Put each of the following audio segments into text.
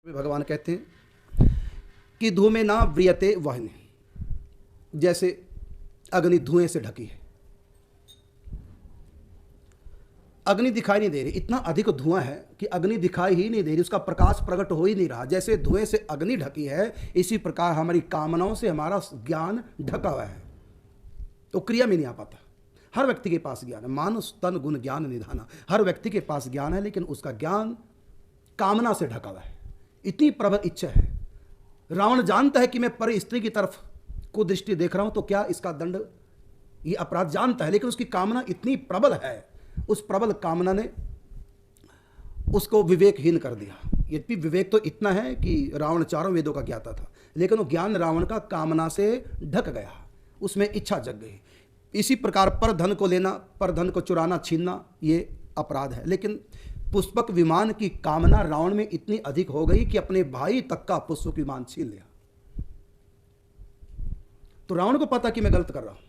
भगवान कहते हैं कि धूमे ना व्रियते वहने, जैसे अग्नि धुएं से ढकी है। अग्नि दिखाई नहीं दे रही, इतना अधिक धुआं है कि अग्नि दिखाई ही नहीं दे रही, उसका प्रकाश प्रकट हो ही नहीं रहा। जैसे धुएं से अग्नि ढकी है, इसी प्रकार हमारी कामनाओं से हमारा ज्ञान ढका हुआ है, तो क्रिया में नहीं आ पाता। हर व्यक्ति के पास ज्ञान है, मानुष तन गुण ज्ञान निधाना, हर व्यक्ति के पास ज्ञान है, लेकिन उसका ज्ञान कामना से ढका हुआ है। इतनी प्रबल इच्छा है। रावण जानता है कि मैं पर स्त्री की तरफ को दृष्टि देख रहा हूं तो क्या इसका दंड, ये अपराध जानता है, लेकिन उसकी कामना इतनी प्रबल है, उस प्रबल कामना ने उसको विवेकहीन कर दिया। यद्यपि विवेक तो इतना है कि रावण चारों वेदों का ज्ञाता था, लेकिन वो ज्ञान रावण का कामना से ढक गया, उसमें इच्छा जग गई। इसी प्रकार पर धन को लेना, पर धन को चुराना, छीनना, ये अपराध है। लेकिन पुष्पक विमान की कामना रावण में इतनी अधिक हो गई कि अपने भाई तक का पुष्पक विमान छीन लिया। तो रावण को पता कि मैं गलत कर रहा हूं,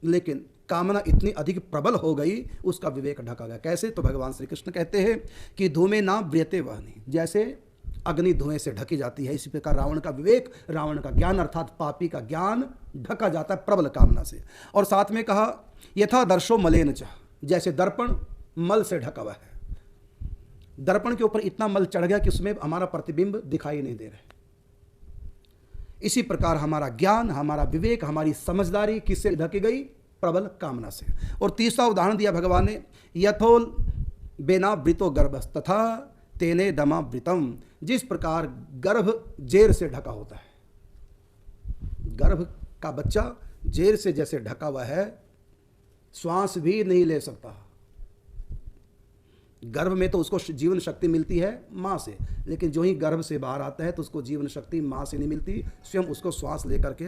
लेकिन कामना इतनी अधिक प्रबल हो गई, उसका विवेक ढका गया। कैसे? तो भगवान श्री कृष्ण कहते हैं कि धूमे ना व्रियते वहने, जैसे अग्नि धुएं से ढकी जाती है, इसी प्रकार रावण का विवेक, रावण का ज्ञान अर्थात पापी का ज्ञान ढका जाता है प्रबल कामना से। और साथ में कहा यथा दर्शो मलेन च, जैसे दर्पण मल से ढका हुआ है, दर्पण के ऊपर इतना मल चढ़ गया कि उसमें हमारा प्रतिबिंब दिखाई नहीं दे रहा है। इसी प्रकार हमारा ज्ञान, हमारा विवेक, हमारी समझदारी किससे ढकी गई? प्रबल कामना से। और तीसरा उदाहरण दिया भगवान ने, यथोल बेना वृतो गर्भस तथा तेने दमा वृतम, जिस प्रकार गर्भ जेर से ढका होता है, गर्भ का बच्चा जेर से जैसे ढका हुआ है, श्वास भी नहीं ले सकता। गर्भ में तो उसको जीवन शक्ति मिलती है माँ से, लेकिन जो ही गर्भ से बाहर आता है तो उसको जीवन शक्ति माँ से नहीं मिलती, स्वयं उसको श्वास लेकर के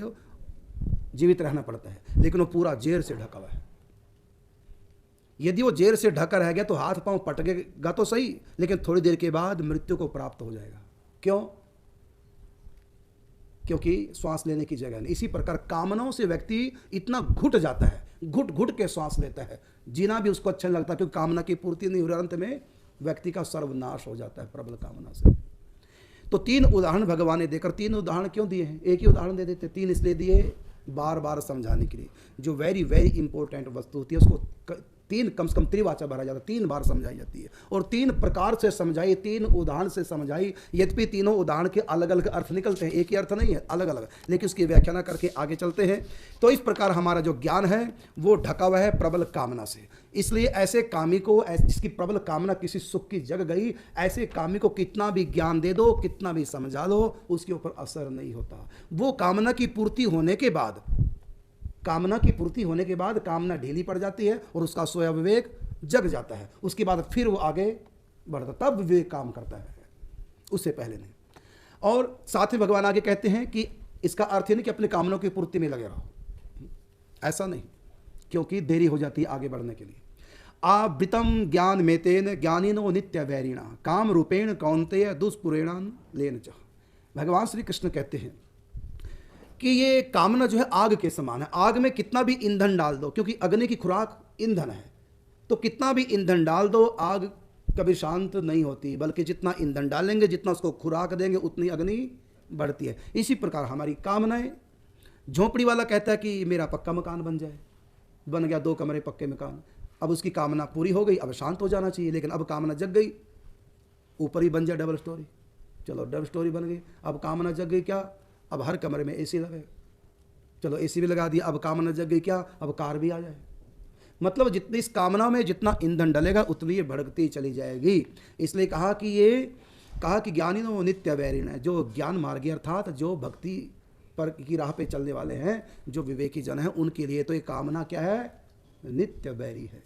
जीवित रहना पड़ता है, लेकिन वो पूरा जेर से ढका हुआ है। यदि वो जेर से ढका रह गया तो हाथ पांव पटकेगा तो सही, लेकिन थोड़ी देर के बाद मृत्यु को प्राप्त हो जाएगा। क्यों? क्योंकि श्वास लेने की जगह नहीं। इसी प्रकार कामनाओं से व्यक्ति इतना घुट जाता है, घुट घुट के श्वास लेता है, जीना भी उसको अच्छा लगता है, क्योंकि कामना की पूर्ति नहीं हो रही, अंत में व्यक्ति का सर्वनाश हो जाता है प्रबल कामना से। तो तीन उदाहरण भगवान ने देकर, तीन उदाहरण क्यों दिए हैं? एक ही उदाहरण दे देते, तीन इसलिए दिए बार बार समझाने के लिए। जो वेरी वेरी इंपॉर्टेंट वस्तु होती है उसको तीन, कम से कम त्रिवाचा भरा जाता है, तीन बार समझाई जाती है, और तीन प्रकार से समझाई, तीन उदाहरण से समझाई। यद्यपि तीनों उदाहरण के अलग अलग अर्थ निकलते हैं, एक ही अर्थ नहीं है, अलग अलग, लेकिन उसकी व्याख्या करके आगे चलते हैं। तो इस प्रकार हमारा जो ज्ञान है वो ढका हुआ है प्रबल कामना से। इसलिए ऐसे कामी को, जिसकी प्रबल कामना किसी सुख की जग गई, ऐसे कामी को कितना भी ज्ञान दे दो, कितना भी समझा दो, उसके ऊपर असर नहीं होता। वो कामना की पूर्ति होने के बाद, कामना की पूर्ति होने के बाद कामना ढीली पड़ जाती है और उसका सोया विवेक जग जाता है। उसके बाद फिर वो आगे बढ़ता, तब विवेक काम करता है, उससे पहले नहीं। और साथ ही भगवान आगे कहते हैं कि इसका अर्थ ही नहीं कि अपने कामनाओं की पूर्ति में लगे रहो, ऐसा नहीं, क्योंकि देरी हो जाती है आगे बढ़ने के लिए। आवृतम ज्ञान मेतेन ज्ञानिनो नित्य वैरिणा काम रूपेण कौन्तेय दुष्पुरेणान लेन च। भगवान श्री कृष्ण कहते हैं कि ये कामना जो है आग के समान है। आग में कितना भी ईंधन डाल दो, क्योंकि अग्नि की खुराक ईंधन है, तो कितना भी ईंधन डाल दो आग कभी शांत नहीं होती, बल्कि जितना ईंधन डालेंगे, जितना उसको खुराक देंगे, उतनी अग्नि बढ़ती है। इसी प्रकार हमारी कामनाएं, झोंपड़ी वाला कहता है कि मेरा पक्का मकान बन जाए, बन गया 2 कमरे पक्के मकान, अब उसकी कामना पूरी हो गई, अब शांत हो जाना चाहिए, लेकिन अब कामना जग गई, ऊपर ही बन जाए डबल स्टोरी, चलो डबल स्टोरी बन गई। अब कामना जग गई क्या? अब हर कमरे में एसी लगे, चलो एसी भी लगा दिया, अब कामना जग गई क्या? अब कार भी आ जाए। मतलब जितनी इस कामना में जितना ईंधन डलेगा उतनी ये भड़कती चली जाएगी। इसलिए कहा कि ज्ञानी नो नित्य वैरिण है, जो ज्ञान मार्गी अर्थात जो भक्ति पर की राह पे चलने वाले हैं, जो विवेकी जन हैं, उनके लिए तो ये कामना क्या है? नित्य वैरी है।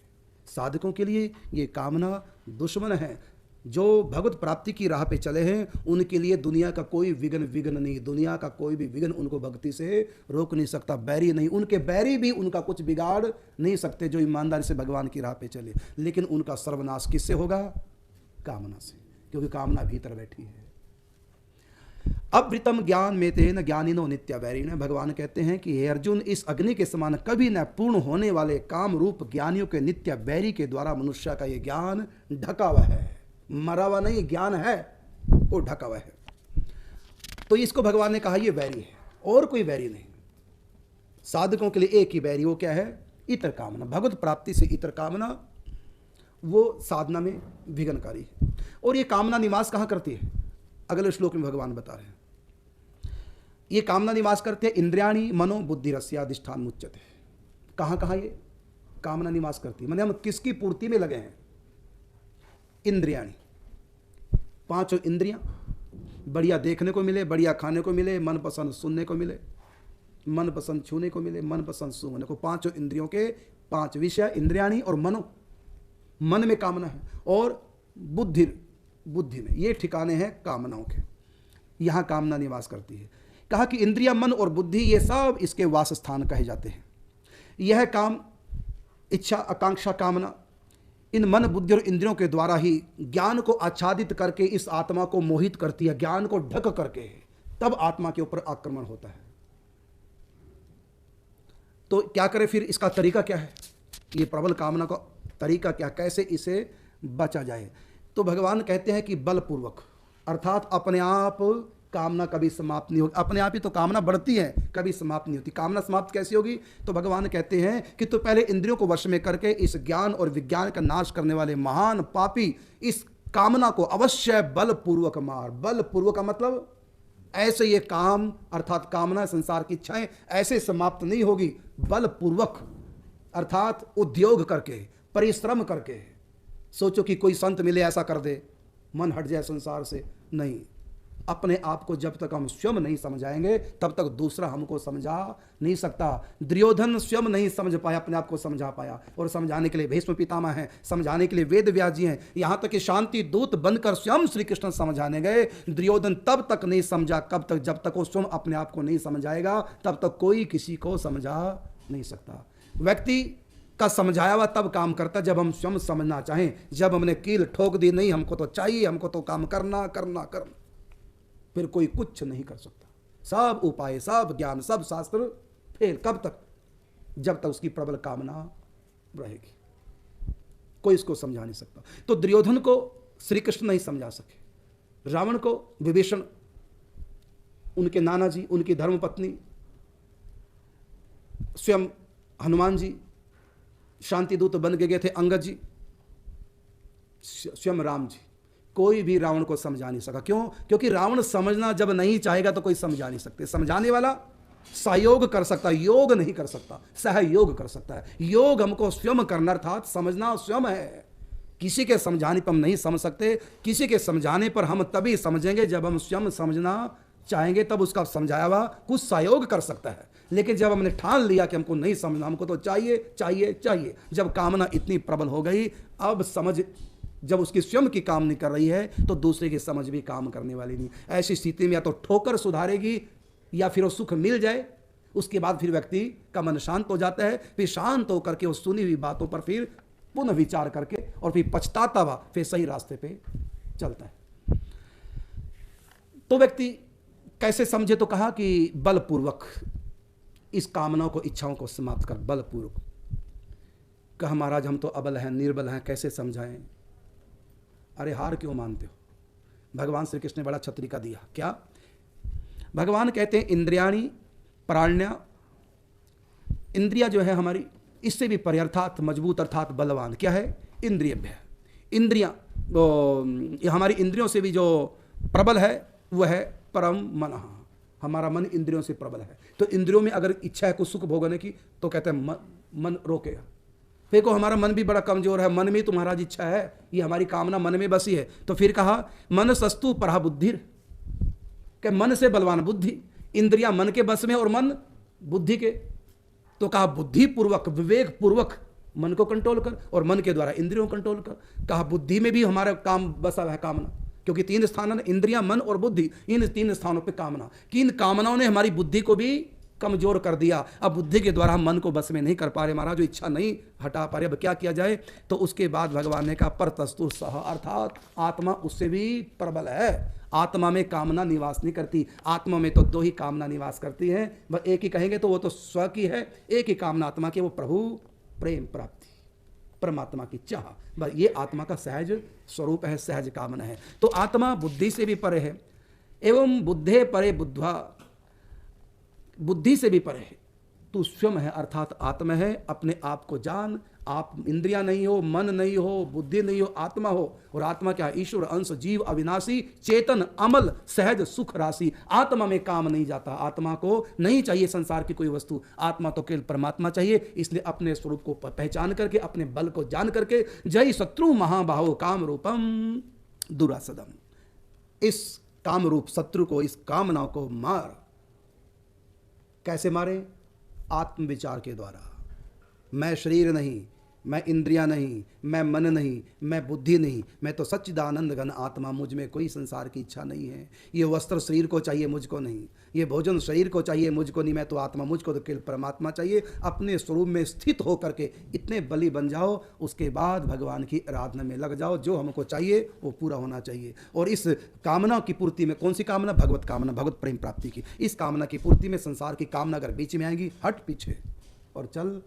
साधकों के लिए ये कामना दुश्मन है। जो भगवत प्राप्ति की राह पे चले हैं उनके लिए दुनिया का कोई विघ्न नहीं, दुनिया का कोई भी विघ्न उनको भक्ति से रोक नहीं सकता। बैरी नहीं, उनके बैरी भी उनका कुछ बिगाड़ नहीं सकते, जो ईमानदारी से भगवान की राह पे चले। लेकिन उनका सर्वनाश किससे होगा? कामना से, क्योंकि कामना भीतर बैठी है। अवृतम ज्ञान में तेन ज्ञानिनो नित्य वैरिण। भगवान कहते हैं कि हे अर्जुन, इस अग्नि के समान कभी न पूर्ण होने वाले काम रूप ज्ञानियों के नित्य वैरी के द्वारा मनुष्य का ये ज्ञान ढका हुआ है, मरा हुआ नहीं, ज्ञान है, वो ढका हुआ है। तो इसको भगवान ने कहा ये वैरी है, और कोई वैरी नहीं। साधकों के लिए एक ही वैरी, वो क्या है? इतर कामना। भगवत प्राप्ति से इतर कामना वो साधना में विघ्नकारी है। और ये कामना निवास कहाँ करती है? अगले श्लोक में भगवान बता रहे हैं, ये कामना निवास करते हैं इंद्रियाणी मनो बुद्धि रस्याधिष्ठान मुच्यते। कहाँ कहाँ ये कामना निवास करती है? माने हम किसकी पूर्ति में लगे हैं? इंद्रियाणी, पांचों इंद्रियां, बढ़िया देखने को मिले, बढ़िया खाने को मिले, मनपसंद सुनने को मिले, मनपसंद छूने को मिले, मनपसंद सूंघने को। पांचों इंद्रियों के पांच विषय इंद्रियाणी और मनो, मन में कामना है, और बुद्धि, बुद्धि में। ये ठिकाने हैं कामनाओं के, यहाँ कामना निवास करती है। कहा कि इंद्रिया, मन और बुद्धि ये सब इसके वास स्थान कहे जाते हैं। यह काम, इच्छा, आकांक्षा, कामना इन मन, बुद्धि और इंद्रियों के द्वारा ही ज्ञान को आच्छादित करके इस आत्मा को मोहित करती है। ज्ञान को ढक करके तब आत्मा के ऊपर आक्रमण होता है। तो क्या करें फिर? इसका तरीका क्या है? ये प्रबल कामना का तरीका क्या, कैसे इसे बचा जाए? तो भगवान कहते हैं कि बलपूर्वक, अर्थात अपने आप कामना कभी समाप्त नहीं होगी। अपने आप ही तो कामना बढ़ती है, कभी समाप्त नहीं होती। कामना समाप्त कैसी होगी? तो भगवान कहते हैं कि तो पहले इंद्रियों को वश में करके इस ज्ञान और विज्ञान का नाश करने वाले महान पापी इस कामना को अवश्य बलपूर्वक मार। बलपूर्वक का मतलब ऐसे ये काम, अर्थात कामना, संसार की इच्छाएं ऐसे समाप्त नहीं होगी। बलपूर्वक अर्थात उद्योग करके, परिश्रम करके। सोचो कि कोई संत मिले ऐसा कर दे, मन हट जाए संसार से। नहीं, अपने आप को जब तक हम स्वयं नहीं समझाएंगे तब तक दूसरा हमको समझा नहीं सकता। दुर्योधन स्वयं नहीं समझ पाया, अपने आप को समझा पाया, और समझाने के लिए भीष्म पितामह हैं, समझाने के लिए वेद व्यास जी हैं, यहाँ तक कि शांति दूत बनकर स्वयं श्री कृष्ण समझाने गए। दुर्योधन तब तक नहीं समझा, कब तक? जब तक वो स्वयं अपने आप को नहीं समझाएगा तब तक कोई किसी को समझा नहीं सकता। व्यक्ति का समझाया हुआ तब काम करता जब हम स्वयं समझना चाहें। जब हमने कील ठोक दी, नहीं हमको तो चाहिए, हमको तो काम करना करना करना, फिर कोई कुछ नहीं कर सकता। सब उपाय, सब ज्ञान, सब शास्त्र फेल। कब तक? जब तक उसकी प्रबल कामना रहेगी। कोई इसको समझा नहीं सकता। तो दुर्योधन को श्री कृष्ण नहीं समझा सके, रावण को विभीषण, उनके नाना जी, उनकी धर्मपत्नी, स्वयं हनुमान जी शांति दूत बन के गए थे, अंगद जी, स्वयं राम जी, कोई भी रावण को समझा नहीं सका। क्यों? क्योंकि रावण समझना जब नहीं चाहेगा तो कोई समझा नहीं सकते। समझाने वाला सहयोग कर सकता, योग नहीं कर सकता, सहयोग कर सकता है। योग हमको स्वयं करना, अर्थात समझना स्वयं है। किसी के समझाने पर हम नहीं समझ सकते। किसी के समझाने पर हम तभी समझेंगे जब हम स्वयं समझना चाहेंगे, तब उसका समझाया हुआ कुछ सहयोग कर सकता है। लेकिन जब हमने ठान लिया कि हमको नहीं समझना, हमको तो चाहिए चाहिए चाहिए, जब कामना इतनी प्रबल हो गई, अब समझ जब उसकी स्वयं की काम नहीं कर रही है तो दूसरे की समझ भी काम करने वाली नहीं। ऐसी स्थिति में या तो ठोकर सुधारेगी या फिर वो सुख मिल जाए, उसके बाद फिर व्यक्ति का मन शांत हो जाता है। फिर शांत होकर के वो सुनी हुई बातों पर फिर पुनः विचार करके और फिर पछताता हुआ फिर सही रास्ते पे चलता है। तो व्यक्ति कैसे समझे? तो कहा कि बलपूर्वक इस कामनाओं को, इच्छाओं को समाप्त कर। बलपूर्वक कहा महाराज हम तो अबल हैं, निर्बल हैं, कैसे समझाएं? अरे हार क्यों मानते हो? भगवान श्री कृष्ण ने बड़ा छतरिका दिया। क्या? भगवान कहते हैं इंद्रियाणी प्राण्या, इंद्रिया जो है हमारी, इससे भी परे, अर्थात मजबूत, अर्थात बलवान। क्या है? इंद्रियभ्य। इंद्रियां, हमारी इंद्रियों से भी जो प्रबल है वह है परम मन। हमारा मन इंद्रियों से प्रबल है। तो इंद्रियों में अगर इच्छा है कुछ सुख भोगने की तो कहते हैं मन रोकेगा। फिर को हमारा मन भी बड़ा कमजोर है, मन में तुम्हारा इच्छा है, ये हमारी कामना मन में बसी है। तो फिर कहा मन सस्तु परा बुद्धि, के मन से बलवान बुद्धि। इंद्रियां मन के बस में और मन बुद्धि के। तो कहा बुद्धि पूर्वक, विवेक पूर्वक मन को कंट्रोल कर, और मन के द्वारा इंद्रियों को कंट्रोल कर। कहा बुद्धि में भी हमारा काम बसा है, कामना, क्योंकि 3 स्थान है, इंद्रियां, मन और बुद्धि। इन 3 स्थानों पे कामना, कि इन कामनाओं ने हमारी बुद्धि को भी कमजोर कर दिया। अब बुद्धि के द्वारा हम मन को बस में नहीं कर पा रहे, महाराज जो इच्छा नहीं हटा पा रहे, अब क्या किया जाए? तो उसके बाद भगवान ने कहा परतस्तु सह, अर्थात आत्मा उससे भी प्रबल है। आत्मा में कामना निवास नहीं करती। आत्मा में तो 2 ही कामना निवास करती है। बस एक ही कहेंगे तो वो तो स्व की है, एक ही कामना आत्मा की, वो प्रभु प्रेम प्राप्ति। परमात्मा की चाह, बस ये आत्मा का सहज स्वरूप है, सहज कामना है। तो आत्मा बुद्धि से भी परे है, एवं बुद्धे परे बुद्ध्वा, बुद्धि से भी परे है। तू स्वयं है अर्थात आत्मा है, अपने आप को जान। आप इंद्रियां नहीं हो, मन नहीं हो, बुद्धि नहीं हो, आत्मा हो। और आत्मा क्या है? ईश्वर अंश, जीव, अविनाशी, चेतन, अमल, सहज, सुख राशि। आत्मा में काम नहीं जाता, आत्मा को नहीं चाहिए संसार की कोई वस्तु, आत्मा तो केवल परमात्मा चाहिए। इसलिए अपने स्वरूप को पहचान करके, अपने बल को जान करके, जय शत्रु महाबाहो काम रूपम दुरासदम, इस काम रूप शत्रु को, इस कामना को मार। कैसे मारे? आत्म विचार के द्वारा। मैं शरीर नहीं, मैं इंद्रियां नहीं, मैं मन नहीं, मैं बुद्धि नहीं, मैं तो सच्चिदानंद घन आत्मा, मुझ में कोई संसार की इच्छा नहीं है। ये वस्त्र शरीर को चाहिए, मुझको नहीं। ये भोजन शरीर को चाहिए, मुझको नहीं। मैं तो आत्मा, मुझको तो केवल परमात्मा चाहिए। अपने स्वरूप में स्थित होकर के इतने बलि बन जाओ, उसके बाद भगवान की आराधना में लग जाओ। जो हमको चाहिए वो पूरा होना चाहिए। और इस कामना की पूर्ति में, कौन सी कामना? भगवत कामना, भगवत प्रेम प्राप्ति की। इस कामना की पूर्ति में संसार की कामना अगर बीच में आएगी, हट पीछे और चल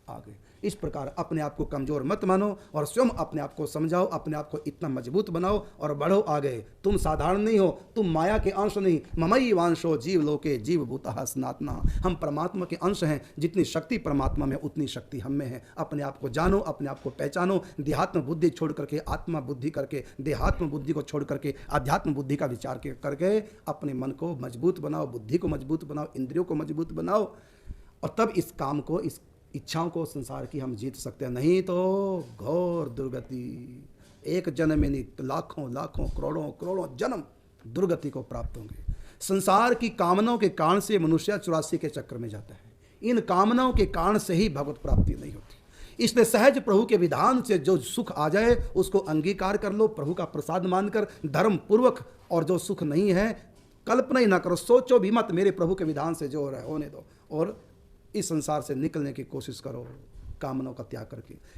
आगे। इस प्रकार अपने आप को कमजोर मत मानो और स्वयं अपने आप को समझाओ, अपने आप को इतना मजबूत बनाओ और बढ़ो आगे। तुम साधारण नहीं हो, तुम माया के अंश नहीं। ममई वांशो जीव लोके जीव भूतः सनातना। हम परमात्मा के अंश हैं। जितनी शक्ति परमात्मा में, उतनी शक्ति हम में है। अपने आप को जानो, अपने आप को पहचानो। देहात्म बुद्धि छोड़ करके आत्मा बुद्धि करके, देहात्म बुद्धि को छोड़ करके अध्यात्म बुद्धि का विचार करके अपने मन को मजबूत बनाओ, बुद्धि को मजबूत बनाओ, इंद्रियों को मजबूत बनाओ। और तब इस काम को, इस इच्छाओं को संसार की हम जीत सकते हैं। नहीं तो घोर दुर्गति, एक जन्म में नहीं, लाखों लाखों करोड़ों करोड़ों जन्म दुर्गति को प्राप्त होंगे। संसार की कामनाओं के कारण से मनुष्य 84 के चक्कर में जाता है। इन कामनाओं के कारण से ही भगवत प्राप्ति नहीं होती। इसलिए सहज प्रभु के विधान से जो सुख आ जाए उसको अंगीकार कर लो, प्रभु का प्रसाद मानकर धर्म पूर्वक। और जो सुख नहीं है, कल्पना ही ना करो, सोचो भी मत, मेरे प्रभु के विधान से जो हो रहा है होने दो। और इस संसार से निकलने की कोशिश करो, कामनाओं का त्याग करके।